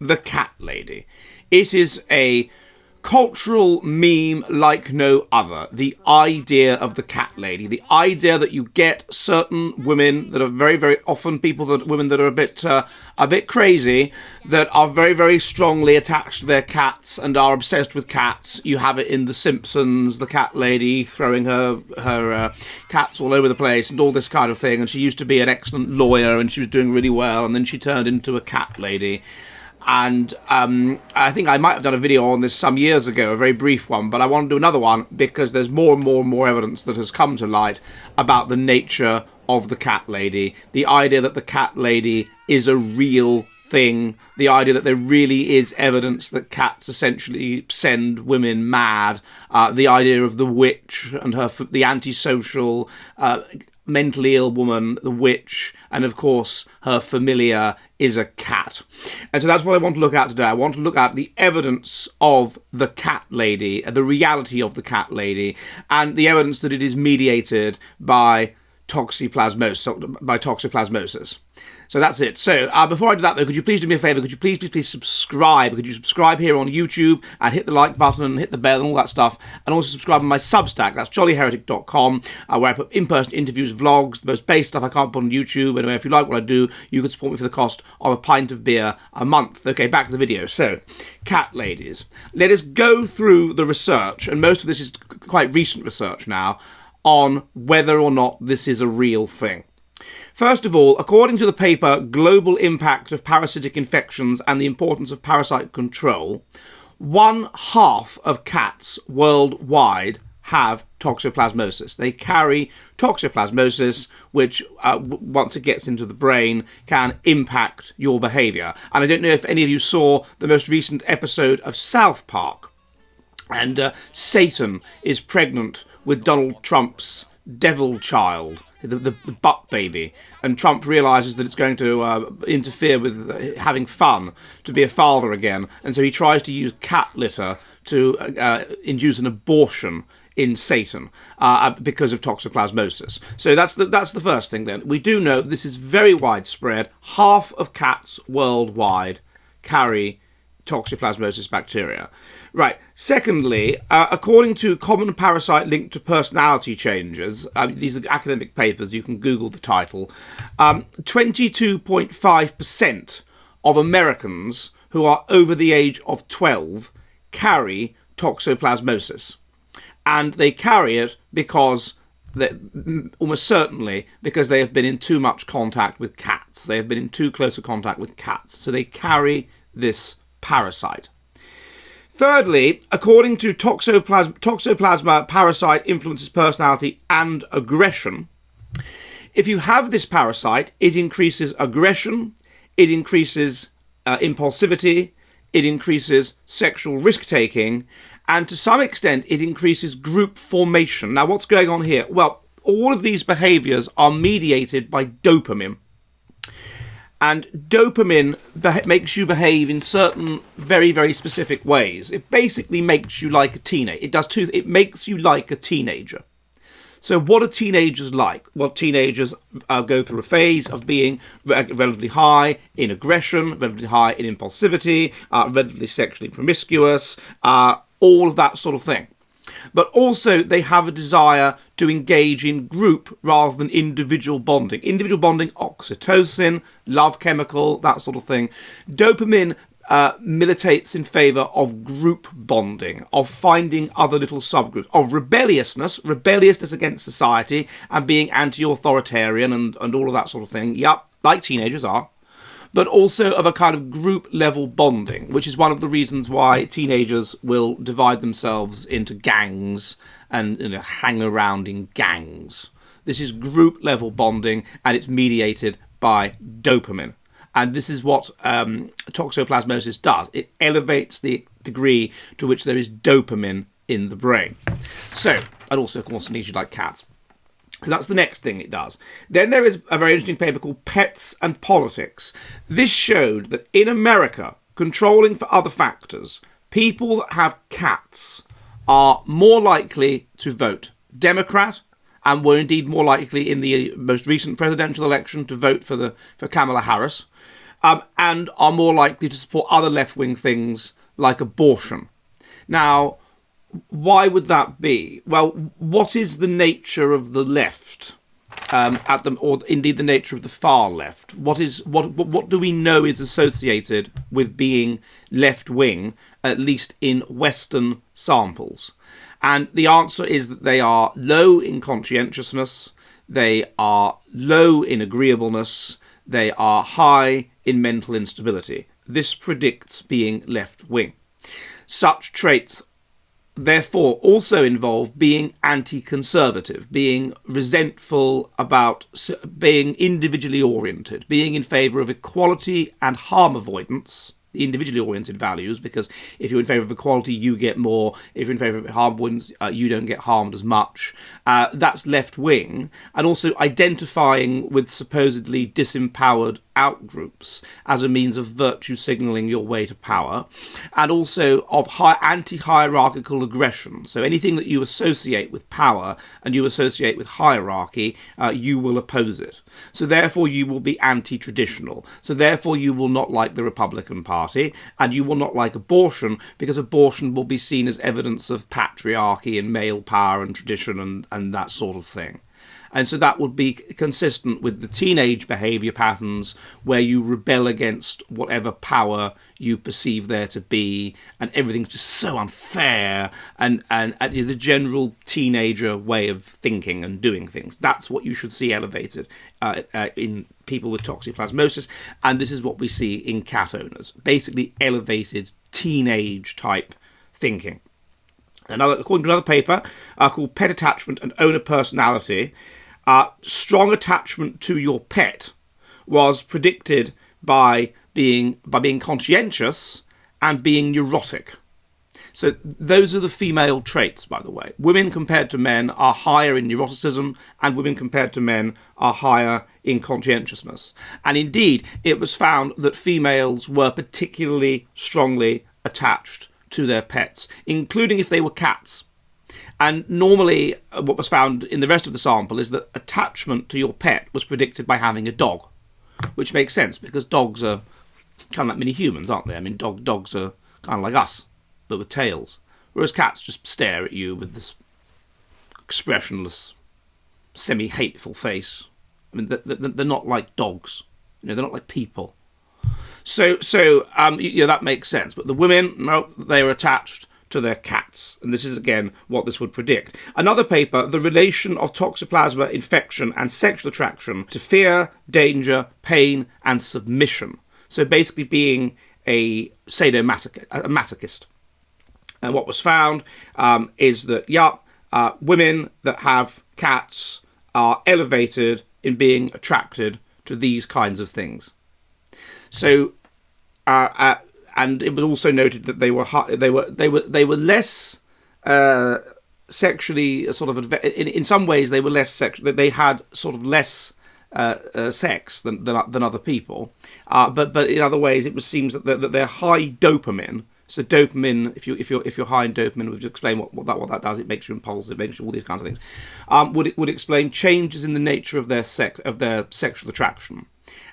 the cat lady. It is a cultural meme like no other. The idea of the cat lady, the idea that you get certain women that are very, very often women that are a bit crazy, that are very, very strongly attached to their cats and are obsessed with cats. You have it in The Simpsons, the cat lady throwing her cats all over the place and all this kind of thing. And she used to be an excellent lawyer and she was doing really well, and then she turned into a cat lady. And I think I might have done a video on this some years ago, a very brief one, but I want to do another one because there's more and more and more evidence that has come to light about the nature of the cat lady. The idea that the cat lady is a real thing. The idea that there really is evidence that cats essentially send women mad. The idea of the witch and the antisocial mentally ill woman, the witch, and of course her familiar is a cat. And so that's what I want to look at today. I want to look at the evidence of the cat lady, the reality of the cat lady, and the evidence that it is mediated by toxoplasmosis. So that's it. So before I do that, though, could you please do me a favour? Could you please subscribe? Could you subscribe here on YouTube and hit the like button and hit the bell and all that stuff? And also subscribe on my Substack. That's jollyheretic.com, where I put in-person interviews, vlogs, the most base stuff I can't put on YouTube. Anyway, if you like what I do, you can support me for the cost of a pint of beer a month. Okay, back to the video. So, cat ladies. Let us go through the research, and most of this is quite recent research now, on whether or not this is a real thing. First of all, according to the paper Global Impact of Parasitic Infections and the Importance of Parasite Control, 1/2 of cats worldwide have toxoplasmosis. They carry toxoplasmosis, which, once it gets into the brain, can impact your behaviour. And I don't know if any of you saw the most recent episode of South Park. And Satan is pregnant with Donald Trump's devil child, the butt baby, and Trump realises that it's going to interfere with having fun, to be a father again, and so he tries to use cat litter to induce an abortion in Satan because of toxoplasmosis. So that's the first thing then. We do know this is very widespread. 1/2 of cats worldwide carry toxoplasmosis bacteria. Right. Secondly, according to common parasite linked to personality changes, these are academic papers, you can Google the title, 22.5% of Americans who are over the age of 12 carry toxoplasmosis. And they carry it because almost certainly because they have been in too much contact with cats. They have been in too close a contact with cats. So they carry this parasite. Thirdly, according to Toxoplasma parasite influences personality and aggression. If you have this parasite, it increases aggression, it increases impulsivity, it increases sexual risk-taking, and to some extent it increases group formation. Now, what's going on here? Well, all of these behaviours are mediated by dopamine. And dopamine makes you behave in certain very, very specific ways. It basically makes you like a teenager. It makes you like a teenager. So what are teenagers like? Well, teenagers go through a phase of being relatively high in aggression, relatively high in impulsivity, relatively sexually promiscuous, all of that sort of thing. But also they have a desire to engage in group rather than individual bonding. Individual bonding, oxytocin, love chemical, that sort of thing. Dopamine militates in favour of group bonding, of finding other little subgroups, of rebelliousness against society and being anti-authoritarian and all of that sort of thing. Yep, like teenagers are. But also of a kind of group-level bonding, which is one of the reasons why teenagers will divide themselves into gangs and hang around in gangs. This is group-level bonding, and it's mediated by dopamine. And this is what toxoplasmosis does. It elevates the degree to which there is dopamine in the brain. So, and also, of course, it needs you like cats. So that's the next thing it does. Then there is a very interesting paper called Pets and Politics. This showed that in America, controlling for other factors, people that have cats are more likely to vote Democrat and were indeed more likely in the most recent presidential election to vote for Kamala Harris. and are more likely to support other left-wing things like abortion. Now, why would that be? Well, what is the nature of the left, or indeed the nature of the far left? What do we know is associated with being left-wing, at least in Western samples? And the answer is that they are low in conscientiousness, they are low in agreeableness, they are high in mental instability. This predicts being left-wing. Such traits, therefore, also involve being anti-conservative, being resentful about being individually oriented, being in favour of equality and harm avoidance, the individually oriented values, because if you're in favour of equality, you get more. If you're in favour of harm avoidance, you don't get harmed as much. That's left-wing. And also identifying with supposedly disempowered outgroups as a means of virtue signalling your way to power, and also of anti-hierarchical aggression. So anything that you associate with power and you associate with hierarchy, you will oppose it. So therefore you will be anti-traditional. So therefore you will not like the Republican Party, and you will not like abortion, because abortion will be seen as evidence of patriarchy and male power and tradition and that sort of thing. And so that would be consistent with the teenage behaviour patterns where you rebel against whatever power you perceive there to be, and everything's just so unfair, and the general teenager way of thinking and doing things. That's what you should see elevated in people with toxoplasmosis, and this is what we see in cat owners. Basically elevated teenage type thinking. According to another paper called Pet Attachment and Owner Personality, strong attachment to your pet was predicted by being conscientious and being neurotic. So those are the female traits, by the way. Women compared to men are higher in neuroticism, and women compared to men are higher in conscientiousness. And indeed, it was found that females were particularly strongly attached to their pets, including if they were cats. And normally what was found in the rest of the sample is that attachment to your pet was predicted by having a dog, which makes sense because dogs are kind of like mini humans, aren't they? I mean, dogs are kind of like us, but with tails, whereas cats just stare at you with this expressionless, semi-hateful face. I mean, they're not like dogs, they're not like people. So that makes sense. But the women, no, they are attached to their cats. And this is, again, what this would predict. Another paper, the relation of Toxoplasma infection and sexual attraction to fear, danger, pain, and submission. So basically being a masochist. And what was found is that, women that have cats are elevated in being attracted to these kinds of things. So, and it was also noted that they were less sexually sort of in some ways they were less sexual. They had sort of less sex than other people, but in other ways it seems that they're high dopamine. So dopamine, if you're high in dopamine, we've just explained what that does. It makes you impulsive, it makes you all these kinds of things. Would explain changes in the nature of their sexual attraction.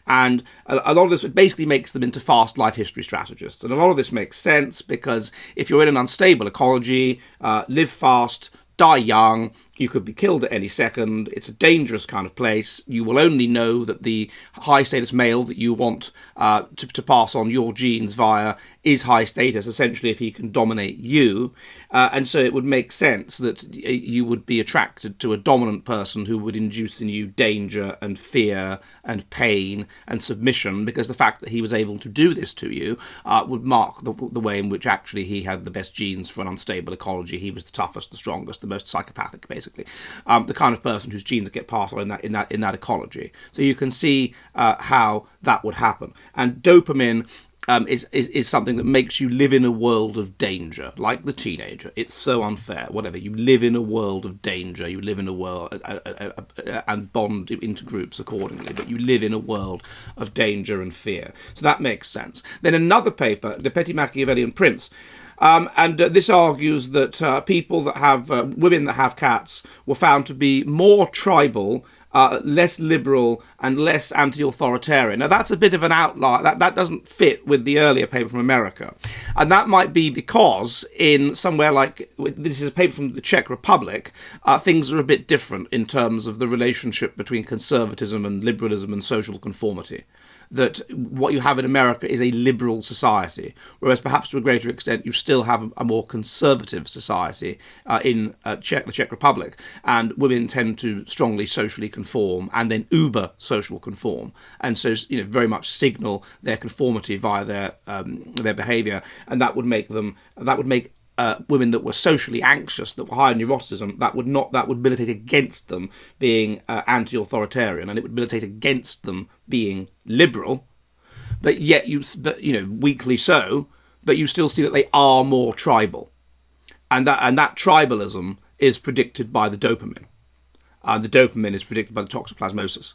And a lot of this basically makes them into fast life history strategists. And a lot of this makes sense because if you're in an unstable ecology, live fast, die young, you could be killed at any second, it's a dangerous kind of place, you will only know that the high status male that you want to pass on your genes via is high status, essentially, if he can dominate you. And so it would make sense that you would be attracted to a dominant person who would induce in you danger and fear and pain and submission, because the fact that he was able to do this to you would mark the way in which actually he had the best genes for an unstable ecology. He was the toughest, the strongest, the most psychopathic, basically. The kind of person whose genes get passed on in that ecology. So you can see how that would happen. And dopamine is something that makes you live in a world of danger, like the teenager. It's so unfair. Whatever, you live in a world of danger. You live in a world and bond into groups accordingly. But you live in a world of danger and fear. So that makes sense. Then another paper, the Petit Machiavellian Prince. And this argues that people that have women that have cats were found to be more tribal less liberal and less anti-authoritarian. Now, that's a bit of an outlier. That doesn't fit with the earlier paper from America. And that might be because in somewhere like, this is a paper from the Czech Republic, things are a bit different in terms of the relationship between conservatism and liberalism and social conformity. That what you have in America is a liberal society, whereas perhaps to a greater extent you still have a more conservative society in the Czech Republic, and women tend to strongly socially conform and then uber social conform, and so very much signal their conformity via their behaviour, and that would make women that were socially anxious, that were high in neuroticism, that would militate against them being anti-authoritarian, and it would militate against them being liberal. But yet, weakly so. But you still see that they are more tribal, and that tribalism is predicted by the dopamine. The dopamine is predicted by the toxoplasmosis.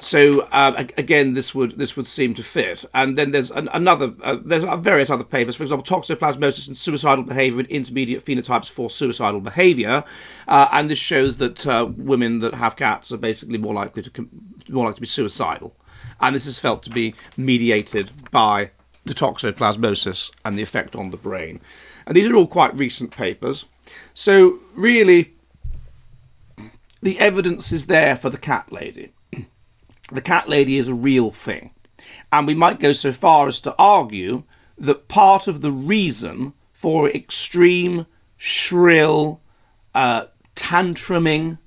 So again, this would seem to fit. And then there's there's various other papers. For example, toxoplasmosis and suicidal behaviour in intermediate phenotypes for suicidal behaviour, and this shows that women that have cats are basically more likely to be suicidal, and this is felt to be mediated by the toxoplasmosis and the effect on the brain. And these are all quite recent papers. So really, the evidence is there for the cat lady. The cat lady is a real thing. And we might go so far as to argue that part of the reason for extreme, shrill, tantruming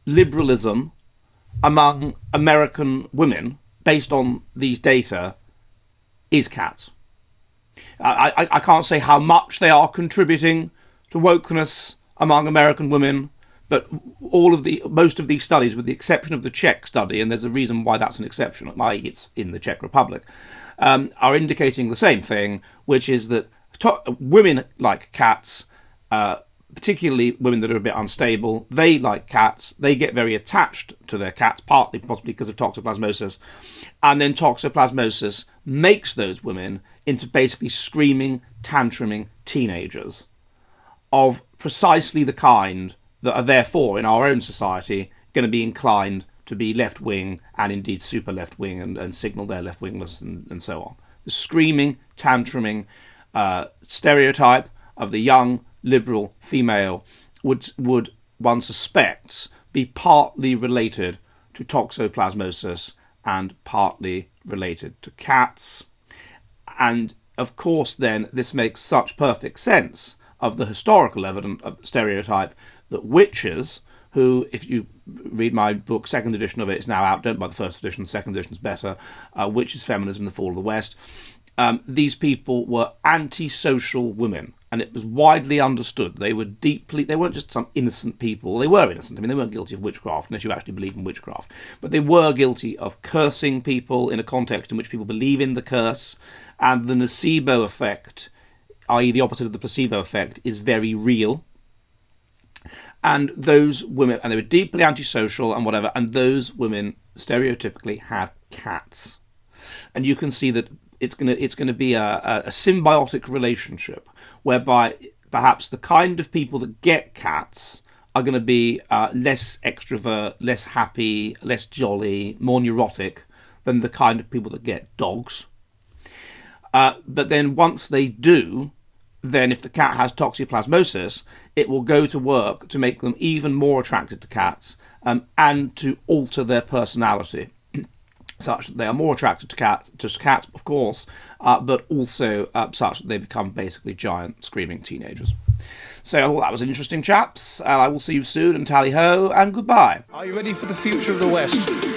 liberalism among American women, based on these data, is cats. I can't say how much they are contributing to wokeness among American women, but most of these studies, with the exception of the Czech study, and there's a reason why that's an exception, i.e. it's in the Czech Republic, are indicating the same thing, which is that women like cats, particularly women that are a bit unstable, they like cats, they get very attached to their cats, partly possibly because of toxoplasmosis, and then toxoplasmosis makes those women into basically screaming, tantruming teenagers of precisely the kind that are therefore in our own society going to be inclined to be left-wing and indeed super left-wing and signal their left-wingness and so on. The screaming, tantruming stereotype of the young liberal female would one suspects be partly related to toxoplasmosis and partly related to cats. And of course then this makes such perfect sense of the historical evidence of the stereotype that witches, who, if you read my book, second edition of it is now out, don't buy the first edition, second edition is better, Witches, Feminism, The Fall of the West, these people were antisocial women, and it was widely understood. They weren't just some innocent people. They were innocent. I mean, they weren't guilty of witchcraft, unless you actually believe in witchcraft, but they were guilty of cursing people in a context in which people believe in the curse, and the nocebo effect, i.e. the opposite of the placebo effect, is very real. And those women, and they were deeply antisocial and whatever, and those women stereotypically had cats. And you can see that it's going to be a symbiotic relationship whereby perhaps the kind of people that get cats are going to be less extrovert, less happy, less jolly, more neurotic than the kind of people that get dogs. But then once they do, then if the cat has toxoplasmosis, it will go to work to make them even more attracted to cats and to alter their personality such that they are more attracted to cats, of course, but also such that they become basically giant screaming teenagers. So that was an interesting, chaps, and I will see you soon, and tally-ho, and goodbye. Are you ready for the future of the West?